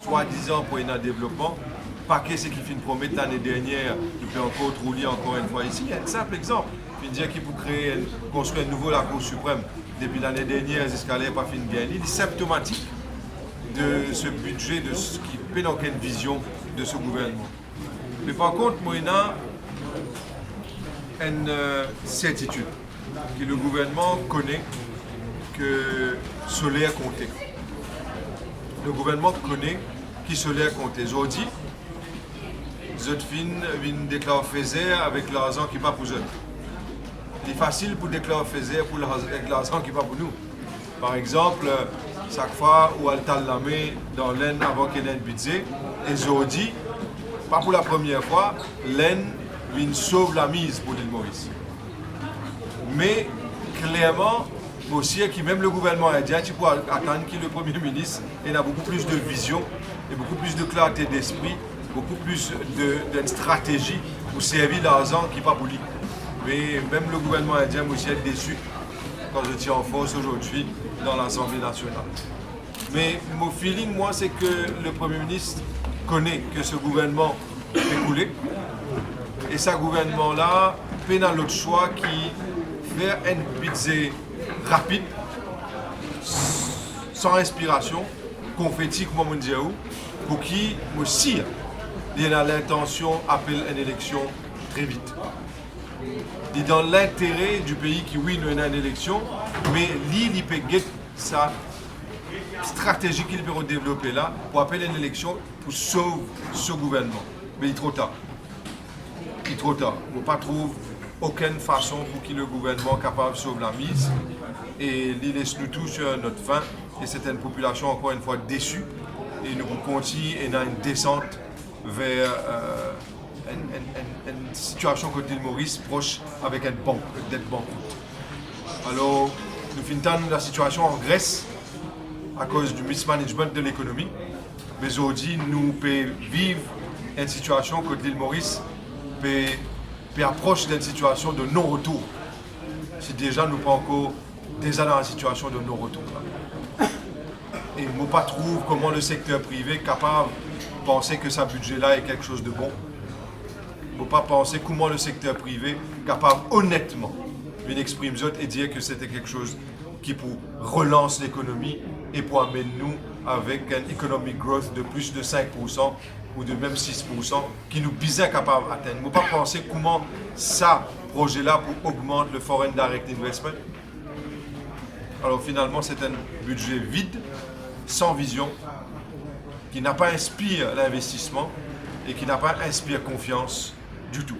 soi-disant pour un développement, pas que ce qui finit promettre l'année dernière, il peut encore rouler encore une fois ici. Un simple exemple, il dire qu'il faut construire un nouveau la Cour suprême depuis l'année dernière jusqu'à là, pas fini bien. Il est symptomatique de ce budget, de ce qui peut dans quelle vision de ce gouvernement. Mais par contre, moi, il y a une certitude que le gouvernement connaît que solaire comptait. Le gouvernement connaît qui solaire comptait. Aujourd'hui, Zotfin vient déclarer Fezer avec l'argent qui n'est pas pour eux. Il est facile pour déclarer Fezer avec l'argent qui n'est pas pour nous. Par exemple, chaque fois où elle t'a la main dans l'Aisne avant qu'il y ait un budget, et aujourd'hui, pas pour la première fois, l'Aisne vient sauve la mise pour l'île Maurice. Mais clairement, aussi, qui même le gouvernement indien, tu peux attendre que le Premier ministre ait beaucoup plus de vision et beaucoup plus de clarté d'esprit, beaucoup plus d'une stratégie pour servir l'argent qui n'est pas pour lui. Mais même le gouvernement indien aussi est déçu quand je tiens en force aujourd'hui dans l'Assemblée nationale. Mais mon feeling, moi, c'est que le Premier ministre connaît que ce gouvernement est coulé. Et ce gouvernement-là, fait dans l'autre choix qui fait un budget rapide, sans inspiration, confetti, comme on dit, pour qui aussi il a l'intention d'appeler une élection très vite. Il est dans l'intérêt du pays qui, oui, nous a une élection, mais il peut guetter sa stratégie qu'il peut développer là pour appeler une élection pour sauver ce gouvernement. Mais il est trop tard. Il est trop tard. On ne pas trouver aucune façon pour que le gouvernement soit capable de sauver la mise. Et il laisse nous tous sur notre fin. Et c'est une population encore une fois déçue. Et nous continuons et dans une descente vers une situation côté de Maurice proche avec une banque, dette banqueroute. Alors, nous finissons la situation en Grèce à cause du mismanagement de l'économie. Mais aujourd'hui, nous pouvons vivre une situation côté de Maurice peut approcher d'une situation de non-retour. Si déjà nous pas encore déjà dans la situation de non-retour. Et je ne trouve pas comment le secteur privé est capable de penser que ce budget-là est quelque chose de bon. Je ne pas penser comment le secteur privé est capable honnêtement d'exprimer et dire que c'était quelque chose qui pour relance l'économie et pour amener nous avec un economic growth de plus de 5% ou de même 6% qui nous bien capable d'atteindre. Je ne pas penser comment ça projet-là pour augmenter le foreign direct investment. Alors finalement, c'est un budget vide, sans vision, qui n'a pas inspiré l'investissement et qui n'a pas inspiré confiance du tout.